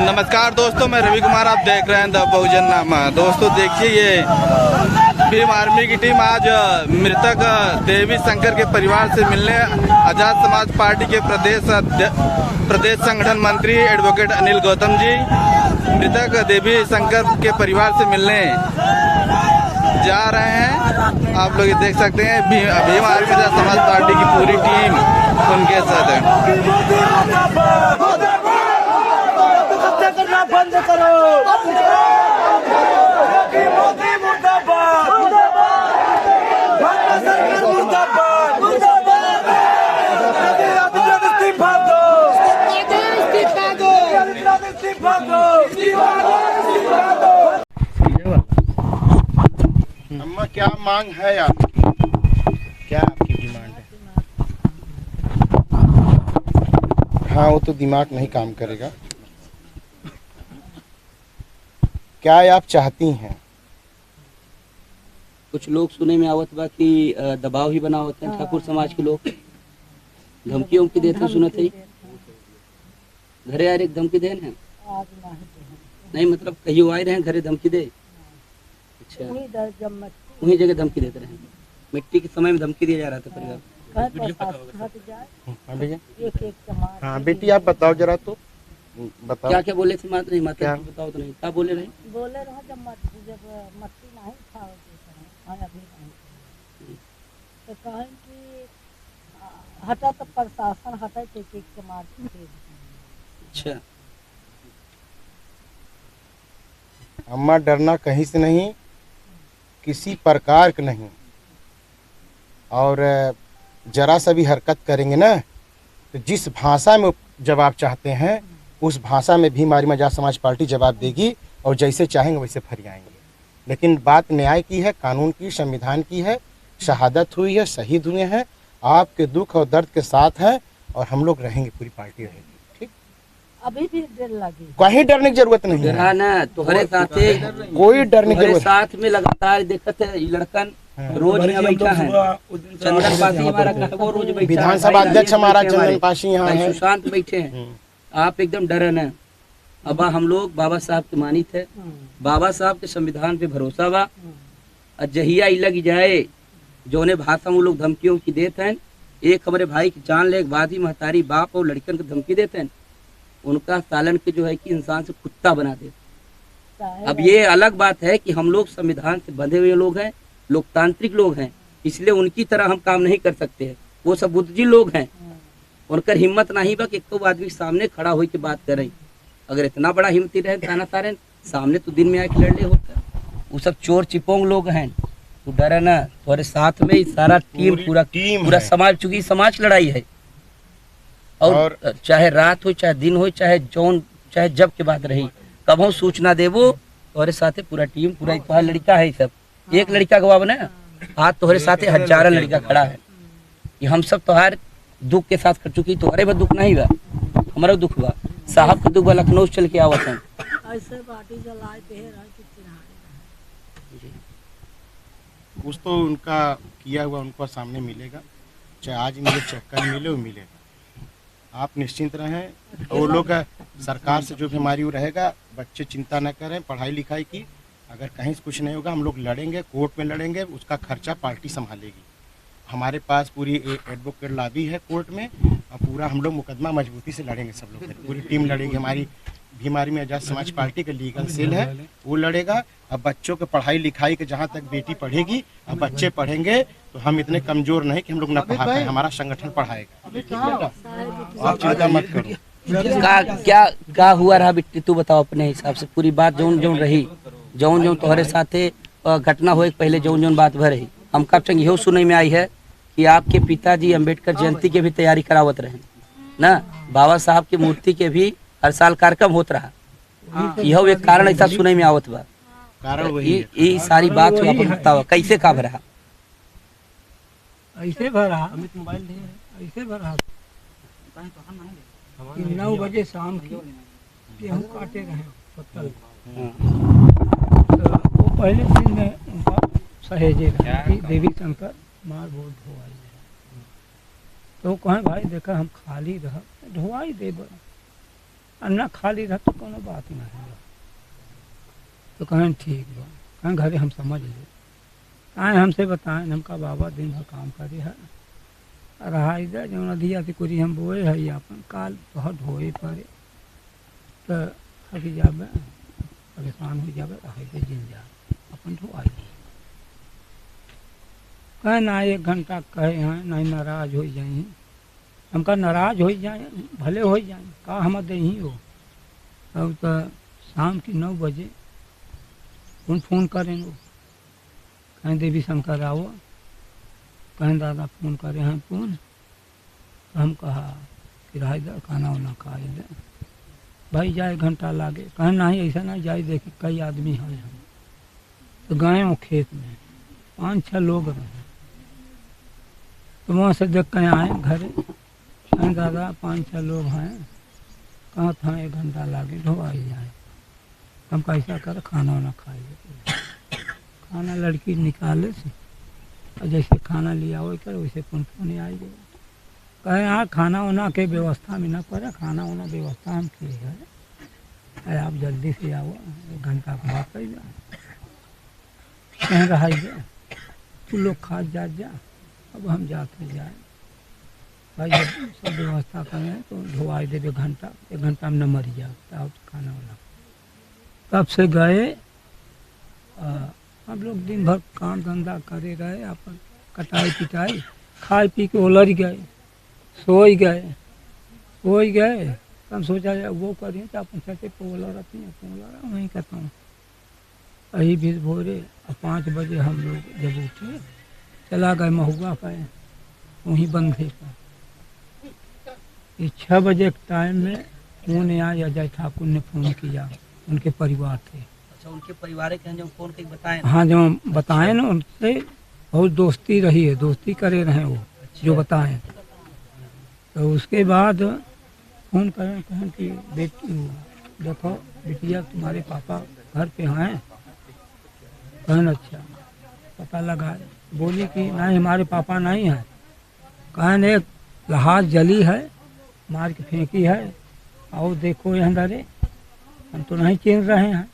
नमस्कार दोस्तों, मैं रवि कुमार, आप देख रहे हैं द बहुजन नामा। दोस्तों देखिए, ये भीम आर्मी की टीम आज मृतक देवी शंकर के परिवार से मिलने आजाद समाज पार्टी के प्रदेश संगठन मंत्री एडवोकेट अनिल गौतम जी मृतक देवी शंकर के परिवार से मिलने जा रहे हैं। आप लोग देख सकते हैं भीम आर्मी आजाद समाज पार्टी की पूरी टीम उनके साथ है। बंद करो। मोदी मुर्दाबाद, भारत सरकार मुर्दाबाद, इस्तीफा दो, इस्तीफा दो। अम्मा, क्या मांग है आपकी? क्या आपकी डिमांड है? हाँ, वो तो दिमाग नहीं काम करेगा। क्या आप चाहती हैं? कुछ लोग सुने में आवत बा कि दबाव ही बना होते हैं ठाकुर समाज के लोग, धमकी उमकी देते सुने थे। घरे आ रहे धमकी देन है? नहीं, मतलब कहीं आए रहे घरे धमकी दे? अच्छा, वही जगह धमकी देते रहे। मिट्टी के समय में धमकी दिया जा रहा था परिवार। हाँ भैया, हाँ बेटी, आप बताओ जरा, तो बताओ क्या क्या बोले थे माता? नहीं माता बताओ तो नहीं, क्या बोले रहे? जब मट्टी नहीं था अभी नहीं तो कहें कि हटा तो प्रशासन हटा के मार के। अच्छा, अम्मा, डरना कहीं से नहीं, किसी प्रकार का नहीं। और जरा सा भी हरकत करेंगे ना, तो जिस भाषा में जवाब चाहते हैं उस भाषा में भीम आर्मी आजाद समाज पार्टी जवाब देगी, और जैसे चाहेंगे वैसे फरियाएंगे। लेकिन बात न्याय की है, कानून की, संविधान की है। शहादत हुई है, शहीद हुए हैं, आपके दुख और दर्द के साथ हैं, और हम लोग रहेंगे, पूरी पार्टी रहेगी। ठीक, अभी भी डर लगी, कहीं डरने की जरूरत नहीं है ना। तुम्हारे साथ कोई डरने की जरूरत। साथ में लगातार देखत है लड़कन रोज यहाँ बैठा है। चंदन पासी हमारा वो रोज बैठा है। विधानसभा अध्यक्ष हमारा चंदन पासी यहाँ है, सुशांत बैठे हैं। आप एकदम डरे न। अब हम लोग बाबा साहब के मानित है, बाबा साहब के संविधान पे भरोसा बा। अजहिया लग जाए जोने भाषा में लोग धमकियों की देते हैं। एक हमारे भाई की जान ले बाद ही महतारी बाप और लड़कन को धमकी देते हैं, उनका सालन के जो है कि इंसान से कुत्ता बना देते। अब ये अलग बात है कि हम लोग संविधान से बंधे हुए लोग हैं, लोकतांत्रिक लोग हैं, इसलिए उनकी तरह हम काम नहीं कर सकते हैं। वो सब बुद्धिजीवी लोग हैं, उनकर हिम्मत नहीं बा कि एक आदमी सामने खड़ा हो के बात करें। अगर इतना बड़ा हिम्मती रहे ताना तारे सामने तो दिन में आके लड़ ले होता। वो सब चोर चिपोंग लोग हैं, तो डरे ना। तुम्हारे साथ में सारा पूरा समाज, चूंकि समाज लड़ाई है। और चाहे रात हो, चाहे दिन हो, चाहे जब के बाद रही, कब सूचना देवो तुम्हारे साथ पूरा टीम, पूरा तुम्हारा लड़का है। सब एक लड़का गवाब ना, आज तुम्हारे साथ हजारों लड़का खड़ा है कि हम सब तुम्हारे दुख के साथ कर चुकी। तुम्हारे भी दुख नहीं बा, हमारा दुख बा। साहब का दुख बा, लखनऊ चल के आवत है। ऐसे बाटी जलाए कुछ तो उनका किया हुआ उनको सामने मिलेगा, चाहे आज मिले चाहे कल मिले, वो मिलेगा। आप निश्चिंत रहें। वो लोग सरकार से जो भी हमारी वो रहेगा, बच्चे चिंता न करें पढ़ाई लिखाई की। अगर कहीं से कुछ नहीं होगा, हम लोग लड़ेंगे, कोर्ट में लड़ेंगे, उसका खर्चा पार्टी संभालेगी। हमारे पास पूरी एडवोकेट लॉबी है कोर्ट में, और पूरा हम लोग मुकदमा मजबूती से लड़ेंगे। सब लोग पूरी टीम लड़ेगी। हमारी भीम आर्मी आजाद समाज पार्टी का लीगल सेल है, वो लड़ेगा। अब बच्चों के पढ़ाई लिखाई के, जहाँ तक बेटी पढ़ेगी, अब बच्चे पढ़ेंगे, तो हम इतने कमजोर नहीं कि हम लोग न पढ़ा पाए, हमारा संगठन पढ़ाएगा। आप चिंता मत करो। क्या हुआ रहा बिट्टी, तू बताओ अपने हिसाब से पूरी बात। जौन रही, जौन तुम्हारे साथे घटना हो पहले जौन बात भर रही। हम कब तक यही सुनने में आई है कि आपके पिताजी अंबेडकर जयंती के भी तैयारी करावत रहे ना, बाबा साहब की मूर्ति के भी हर साल कार्यक्रम होत रहा। यह एक कारण ऐसा सुनने में आवत बा। कारण वही ये सारी बात बताओ, कैसे का भरा? ऐसे भरा, ऐसे भरा 9 बजे शाम की गेहूँ काटे रहे पत्तल। तो वो पहले दिन में उनका सहेजे कि देवी शंकर मार बहुत धोवाई है। तो कहें भाई देखा हम खाली रह धोवाई दे अन्ना खाली रह तो कोनो बात नहीं है। तो कहें ठीक बा, कहें घरे हम समझ ले आए हमसे बताएं। हमका बाबा दिन भर काम करे है रहा इधर जो नदिया से कुछ हम बोए है अपन काल बहुत ढोए पड़े तो थक जावे परेशान हो जावे रहे के जिन जा अपन ढो आई कहे ना 1 घंटा कहे हैं नहीं नाराज हो जाए। हमका नाराज हो जाए भले हो जाए का हम दे ही हो। अब तो शाम की 9 बजे फोन करें वो कहें देवी शंकर आओ, कहें दादा फोन करे हैं फोन। तो हम कहा किराए दे खाना वाना खाए दे भाई जाए घंटा लागे। कहें नहीं ऐसा नहीं जाए देखे कई आदमी हैं हम। तो गए वो खेत में 5-6 लोग रहे। तो वहाँ से देख कहीं आए घरे कहें दादा 5-6 लोग हैं कहाँ था 1 घंटा लागे ढोवाई जाए। हम कैसा कर खाना वाना खाइए। खाना लड़की निकाले से और जैसे खाना लिया हो कर वैसे फोन आई गए। कहे हाँ खाना वाना के व्यवस्था में न पड़े, खाना वाना व्यवस्था हम किए है आप जल्दी से आओ 1 घंटा के बाद कर जाए। कहीं रहा तू लोग खा जा अब हम जाते जाए भाई जब सब व्यवस्था करें तो ढुआई दे 1 घंटा में न मर जाओ आप खाना वाना। तब से गए हम लोग दिन भर काम धंधा करे रहे अपन कटाई पिटाई खाए पी के उलझ गए सो गए हम सोचा वो करें तो अपन छठे पोला रहती हैं वहीं कहता हूँ यही भी भोरे 5 बजे हम लोग जब उठे चला गए महुआ पे वहीं बंधे पर 6 बजे के टाइम में फोन आया अजय ठाकुर ने फोन किया उनके परिवार थे। अच्छा उनके परिवार के जब फोन करके बताए हाँ जब बताए ना उनसे बहुत दोस्ती रही है दोस्ती करे रहे वो जो बताएं। तो उसके बाद फोन करें कहें कि बेटी देखो बिटिया तुम्हारे पापा घर पे हैं। कहन अच्छा पता लगा बोली कि नहीं हमारे पापा नहीं हैं। कहन एक जहाज जली है मार के फेंकी है आओ देखो यहाँ डरे हम तो नहीं चिन रहे हैं।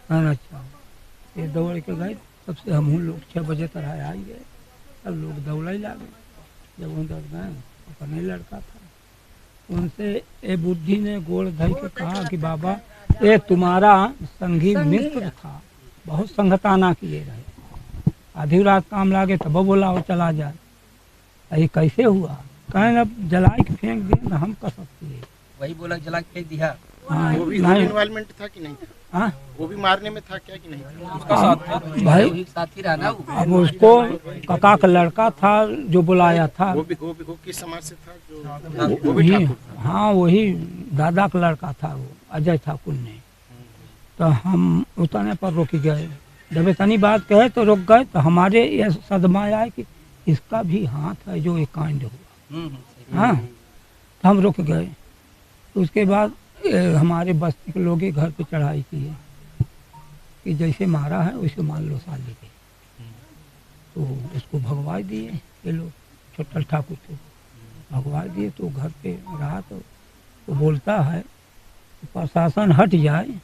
कहन अच्छा ये दौड़ के गए तब से हम लोग 6 बजे तरह आ ही गए। सब लोग दौड़ ही लागे जब उन दौड़ गए अपने लड़का था उनसे ए बुद्धि ने गोड़ धर के कहा कि बाबा ये तुम्हारा संगी मित्र था बहुत संगताना किए रहे आधी रात काम लागे तब बोला वो चला जाए ये कैसे हुआ। कहें अब जला के फेंक दिए ना हम कर सकते हैं वही बोला जला के फेंक दिया। हाँ वो भी नहीं इन्वॉल्वमेंट था कि नहीं था? हाँ वो भी मारने में था क्या कि नहीं था? उसका साथ था भाई साथी रहा ना वो। अब उसको काका का लड़का था जो बुलाया था वो किस समाज से था जो वो भी वही ठाकुर था? हाँ वही दादा का लड़का था वो अजय ठाकुर ने। तो हम उतरने पर रुक गए जब इतनी बात कहे तो रुक गए। तो हमारे ये सदमा आया कि इसका भी हाथ है जो एक कांड हुआ। हाँ तो हम रुक गए। उसके बाद हमारे बस्ती के लोग घर पे चढ़ाई किए कि जैसे मारा है वैसे मान लो साली के। तो उसको भगवा दिए ये लोग छोटा ठाकुर को भगवा दिए। तो घर पे रहा तो वो बोलता है प्रशासन हट जाए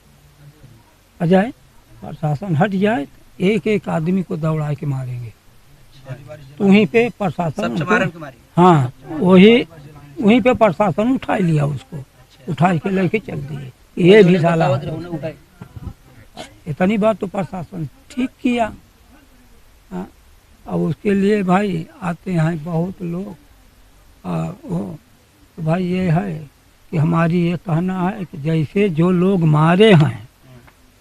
अजय प्रशासन हट जाए तो एक आदमी को दौड़ा के मारेंगे। तो वहीं पे प्रशासन हाँ वहीं पे प्रशासन उठा लिया उसको उठा के लेके चल दिए। ये भी साला इतनी बात तो प्रशासन ठीक किया। हाँ अब उसके लिए भाई आते हैं बहुत लोग वो तो भाई ये है कि हमारी ये कहना है कि जैसे जो लोग मारे हैं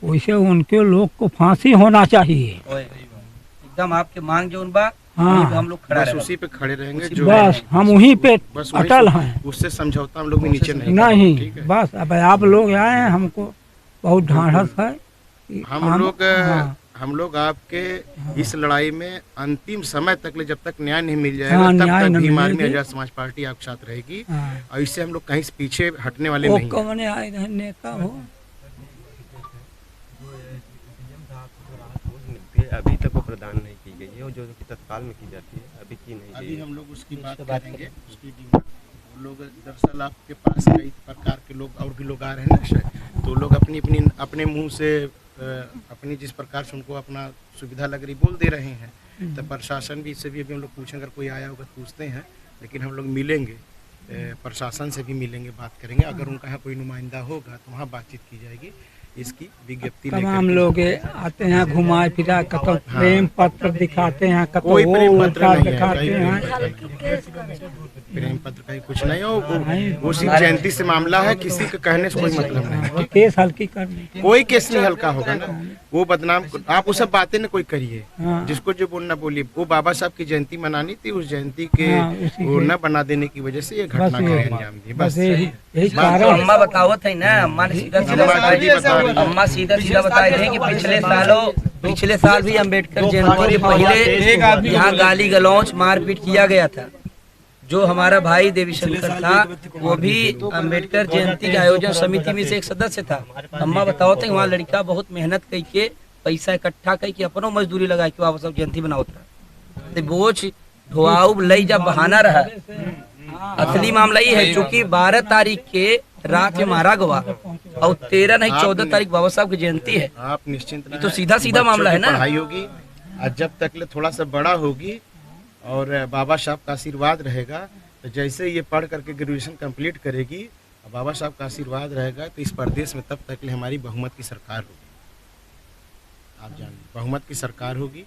वैसे उनके लोग को फांसी होना चाहिए। एकदम आपके मांग जो उन बात हाँ हम लोग खड़ा बस उसी पे खड़े रहेंगे जो बस हम वहीं पे बस वहीं अटल से- हैं। उससे समझौता हम लोग भी नीचे नहीं नहीं ठीक है? बस अब आप लोग आए हैं हमको बहुत ढाढ़स है कि हम लोग आपके इस लड़ाई में अंतिम समय तक ले जब तक न्याय नहीं मिल जाएगा हाँ, तब न्याय तक न भीम आर्मी मिलेगी। आजाद समाज पार्टी आपके साथ रहेगी। हाँ। और इससे हम लोग कहीं से पीछे हटने वाले वो नहीं हैं। कौन आए रहे नेता हो अभी तक वो प्रदान नहीं की गई है और जो कि तत्काल में की जाती है अभी की नहीं गई अभी है। हम लोग उसकी बात करेंगे उसकी डिमांड। वो लोग दरअसल आपके पास कई प्रकार के के लोग और भी लोग आ रहे हैं ना शायद, तो लोग अपने मुंह से अपनी जिस प्रकार से उनको अपना सुविधा लग रही बोल दे रहे हैं। तो प्रशासन भी इससे भी अभी हम लोग पूछें, अगर कोई आया होगा तो पूछते हैं, लेकिन हम लोग मिलेंगे प्रशासन से भी मिलेंगे, बात करेंगे। अगर उनका यहाँ कोई नुमाइंदा होगा तो वहाँ बातचीत की जाएगी, इसकी विज्ञप्ति तमाम लोग आते हैं घुमाए फिरा, कतो प्रेम पत्र दिखाते हैं, कतो कोई प्रेम वो पत्र नहीं है, दिखाते कहीं हैं। प्रेम पत्र का कुछ नहीं हो, वो सिर्फ जयंती से मामला है, किसी के कहने से कोई मतलब नहीं है। केस हल्की करने कोई केस नहीं हल्का होगा ना, वो बदनाम आप वो सब बातें न कोई करिए, हाँ। जिसको जो बोलना बोलिए। वो बाबा साहब की जयंती मनानी थी, उस जयंती के हाँ, उसी वो के- न बना देने की वजह से ये बस घटना ये- का अंजाम दी। बस बस यही बात कारण तो अम्मा बतावत है ना, अम्मा ने सीधा सीधा अम्मा बताया, खुद ही बता रही है। अम्मा सीधा सीधा बताए थे कि पिछले साल भी अम्बेडकर जयंती के पहले यहाँ गाली गलौच मारपीट किया गया था। जो हमारा भाई देवी शंकर था वो भी अम्बेडकर जयंती के आयोजन समिति में से एक सदस्य था। अम्मा बताओ थे वहाँ लड़का बहुत मेहनत करके पैसा इकट्ठा करके अपनो मजदूरी लगा के वापस सब जयंती बनाओ था। तो बोझ ढोआऊ लई जब बहाना रहा, असली मामला ये है चूंकि 12 तारीख के रात में मारा गवा और 13 नहीं 14 तारीख बाबा साहब की जयंती है। आप निश्चिंत रहें, तो सीधा सीधा बच्चों मामला है की ना। पढ़ाई होगी, और जब तक ले थोड़ा सा बड़ा होगी और बाबा साहब का आशीर्वाद रहेगा, तो जैसे ये पढ़ करके ग्रेजुएशन कंप्लीट करेगी, बाबा साहब का आशीर्वाद रहेगा, तो इस प्रदेश में तब तक ले हमारी बहुमत की सरकार होगी। आप जानिए बहुमत की सरकार होगी,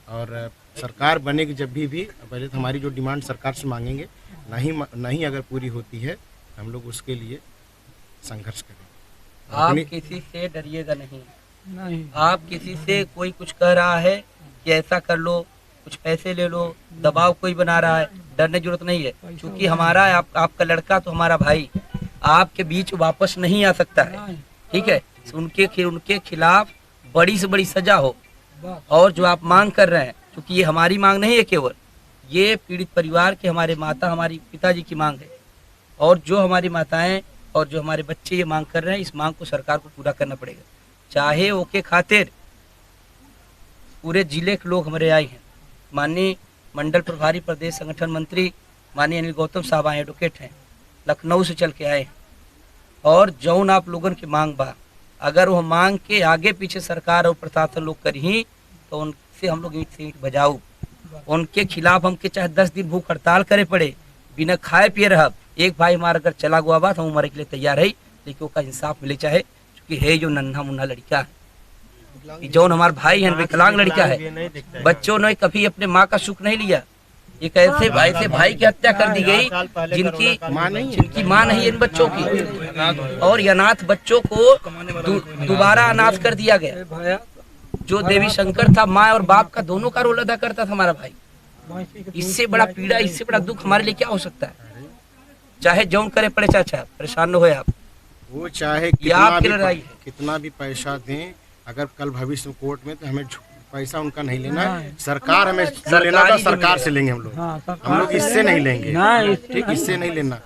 और सरकार बनेगी जब भी पहले तो हमारी जो डिमांड सरकार से मांगेंगे, नहीं अगर पूरी होती है हम लोग उसके लिए संघर्ष करेंगे। आप अपनी- किसी से डरिएगा नहीं। नहीं। आप किसी से कोई कुछ कह रहा है कि ऐसा कर लो, कुछ पैसे ले लो, दबाव कोई बना रहा है, डरने की जरूरत नहीं है। क्योंकि हमारा आपका लड़का तो हमारा भाई आपके बीच वापस नहीं आ सकता है, ठीक है। उनके खिलाफ बड़ी से बड़ी सजा हो। और जो आप मांग कर रहे हैं, क्योंकि ये हमारी मांग नहीं है केवल, ये पीड़ित परिवार के हमारे माता हमारी पिताजी की मांग है। और जो हमारी माताएं और जो हमारे बच्चे ये मांग कर रहे हैं, इस मांग को सरकार को पूरा करना पड़ेगा। चाहे ओके खातिर पूरे जिले के लोग हमारे आए हैं। माननीय मंडल प्रभारी प्रदेश संगठन मंत्री माननीय अनिल गौतम साहब आए, एडवोकेट हैं, लखनऊ से चल के आए हैं। और जौन आप लोगों की मांग बा, अगर वो मांग के आगे पीछे सरकार और प्रशासन लोग करी तो उनसे हम लोग ईंट से ईंट बजाऊ। उनके खिलाफ हमके चाहे 10 दिन भूख हड़ताल करे पड़े, बिना खाए पिए रह। एक भाई हमारा अगर चला गया बात हम मरे के लिए तैयार है, लेकिन उसका इंसाफ मिले चाहे, क्योंकि है जो नन्हा मुन्ना लड़का है, जौन हमारा भाई है, विकलांग लड़का है। बच्चों ने कभी अपने माँ का सुख नहीं लिया। एक ऐसे भाई की हत्या कर दी गई जिनकी माँ नहीं है इन बच्चों की, और अनाथ बच्चों को दोबारा अनाथ कर दिया गया। जो देवी शंकर था, माँ और बाप का दोनों का रोल अदा करता था हमारा भाई। इससे बड़ा पीड़ा, इससे बड़ा दुख हमारे लिए क्या हो सकता है। चाहे जौन करे पड़े, चाचा परेशान न हो आप। वो चाहे आपकी लड़ाई है। कितना भी पैसा दें, अगर कल भविष्य में कोर्ट में, तो हमें पैसा उनका नहीं लेना, सरकार हमें जो लेना था सरकार से लेंगे हम लोग। हम लोग इससे नहीं लेंगे, ठीक, इससे नहीं लेना।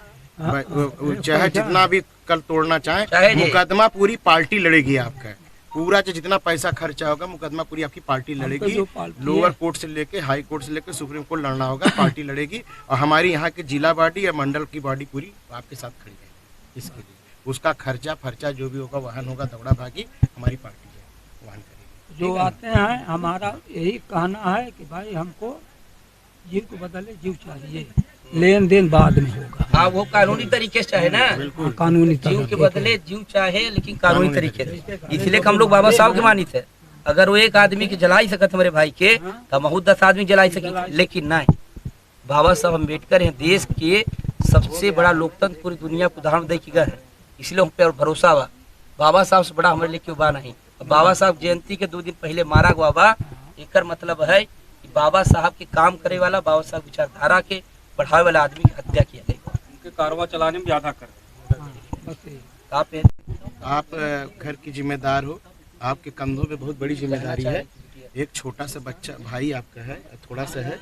चाहे जितना भी कल तोड़ना चाहे, मुकदमा पूरी पार्टी लड़ेगी आपका। पूरा जितना पैसा खर्चा होगा, मुकदमा पूरी आपकी पार्टी लड़ेगी। लोअर कोर्ट से लेके हाई कोर्ट से लेके सुप्रीम कोर्ट लड़ना होगा, पार्टी लड़ेगी। और हमारी यहाँ की जिला बॉडी या मंडल की बॉडी पूरी आपके साथ खड़ी है। इसके लिए उसका खर्चा जो भी होगा, वाहन होगा, दौड़ा भागी हमारी पार्टी है, वाहन करेगी। जो आते हैं, हमारा यही कहना है कि भाई हमको जीव को बदले जीव चाहिए, लेन देन बाद में होगा। हाँ, वो कानूनी तरीके से चाहे ना, कानूनी जीव के बदले जीव चाहे, लेकिन कानूनी तरीके से। इसलिए हम लोग बाबा साहब के मानी थे। अगर वो एक आदमी के जला ही सकत हमारे भाई के, तो हम 10 आदमी जला सके, लेकिन नहीं। बाबा साहब अम्बेडकर हैं, देश के सबसे बड़ा लोकतंत्र पूरी दुनिया को उदाहरण दे के गए हैं। इसलिए हम पे और भरोसा बा। बाबा साहब से बड़ा हमारे लिए क्यों बा नहीं। बाबा साहब जयंती के 2 दिन पहले मारा गवा बा, एक मतलब है कि बाबा साहब के काम करे वाला, बाबा साहब विचारधारा के बढ़ावे वाला आदमी की हत्या किया गई। उनके कारवा चलाने में ज्यादा कर। आप घर की जिम्मेदार हो, आपके कंधों पे बहुत बड़ी जिम्मेदारी है। एक छोटा सा बच्चा भाई आपका है, थोड़ा सा है,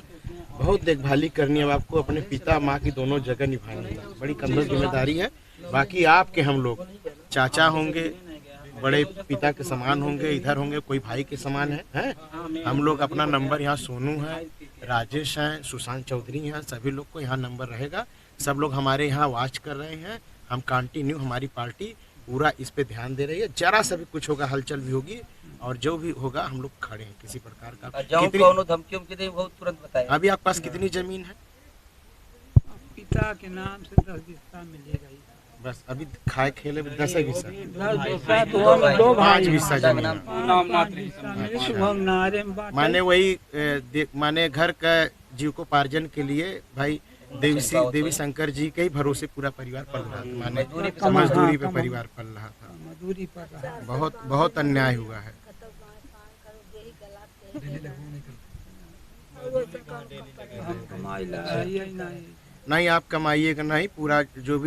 बहुत देखभाली करनी है आपको, अपने पिता माँ की दोनों जगह निभानी है, बड़ी कंधों की जिम्मेदारी है। बाकी आपके हम लोग चाचा होंगे, बड़े पिता के समान होंगे, इधर होंगे कोई भाई के समान है? हम लोग अपना नंबर, यहाँ सोनू है, राजेश हैं, सुशांत चौधरी हैं, सभी लोग को यहाँ नंबर रहेगा। सब लोग हमारे यहाँ वॉच कर रहे हैं, हम कंटिन्यू हमारी पार्टी पूरा इस पे ध्यान दे रही है। जरा सा भी कुछ होगा, हलचल भी होगी और जो भी होगा हम लोग खड़े हैं किसी प्रकार का। जाऊं कौनो धमकी उमकी दे बहुत तुरंत बताए। अभी आपके पास कितनी जमीन है? पिता के नाम से 10 बिस्सा मिलेगा ही। बस अभी खाए खेले में 10 बिस्सा, 10 बिस्सा तो हम 2 भाई 5 बिस्सा जमीन है। 5 बिस्सा मिले शुभम नारे में बात। माने वही माने घर का जीविकोपार्जन के लिए भाई देवी शंकर जी के ही भरोसे पूरा परिवार पल रहा था। माने मजदूरी पे परिवार पल रहा था। मजदूरी पर रहा। बहुत बहुत अन्याय हुआ है। हम कमाई लाइए ही नहीं। नहीं आप कमाइएगा नहीं, पूरा जो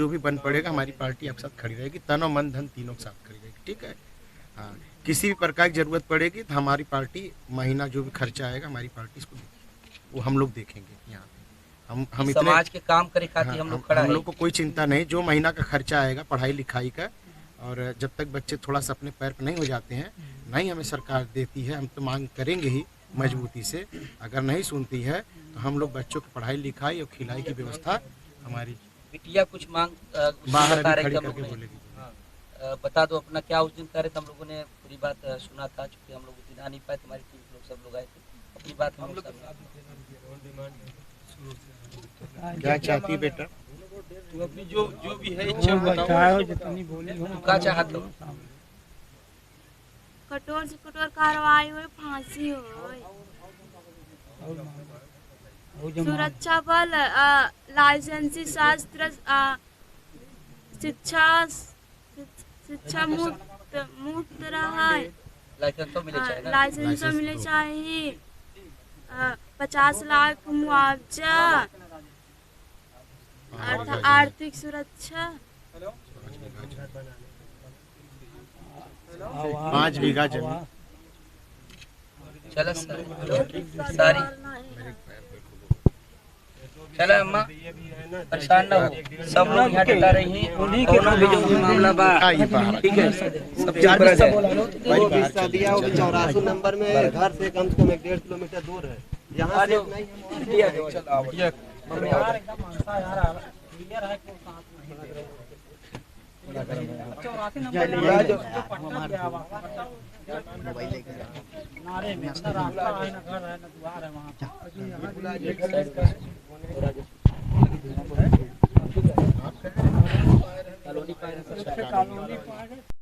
भी बन पड़ेगा हमारी पार्टी आपके साथ खड़ी रहेगी, तन और मन धन तीनों के साथ खड़ी रहेगी। ठीक है, हाँ किसी भी प्रकार की जरूरत पड़ेगी तो हमारी पार्टी महीना जो भी खर्चा आएगा हमारी पार्टी इसको वो हम लोग देखेंगे। यहाँ पे हम इतने समाज के काम करे खातिर हम लोग खड़ा हम है। लोग को कोई चिंता नहीं, जो महीना का खर्चा आएगा पढ़ाई लिखाई का, और जब तक बच्चे थोड़ा सा अपने पैर पर नहीं हो जाते हैं, नहीं हमें सरकार देती है, हम तो मांग करेंगे ही मजबूती से। अगर नहीं सुनती है तो हम लोग बच्चों की पढ़ाई लिखाई और खिलाई की व्यवस्था हमारी बिटिया कुछ मांग बाहर बता अभी रही खड़ी थी हम करके लोगों ने। बोलेगी। बता दो अपना क्या उस दिन करे तो हम लोगों ने पूरी बात सुना था, चूंकि हम लोग उस दिन आ नहीं पाए, तुम्हारी टीम लोग सब लोग आए थे, अपनी बात हम लोग क्या चाहती है बेटा? तो अपनी जो भी है वो इच्छा बैठा है जितनी बोली हो। क्या चाहत हो? कठोर से कठोर कार्रवाई हो, फांसी हो, सुरक्षा बल, लाइसेंसी शास्त्र, शिक्षा मुक्त रहा, लाइसेंस तो मिले चाहिए ना। लाइसेंस मिले चाहिए, 50 लाख मुआवजा, आर्थिक सुरक्षा, 5 बीघा जमीन। चलो सारी चलो अम्मा परेशान ना हो, सब लोग यहाँ डटा रही हैं। उन्हीं के जो भी मामला बा ठीक है, सब चीज करा जाए। वो हिस्सा दिया वो 84 नंबर में घर से कम 1.5 किलोमीटर दूर है। यहाँ से नारे में रास्ता है ना, घर है ना, द्वार है वहाँ। कॉलोनी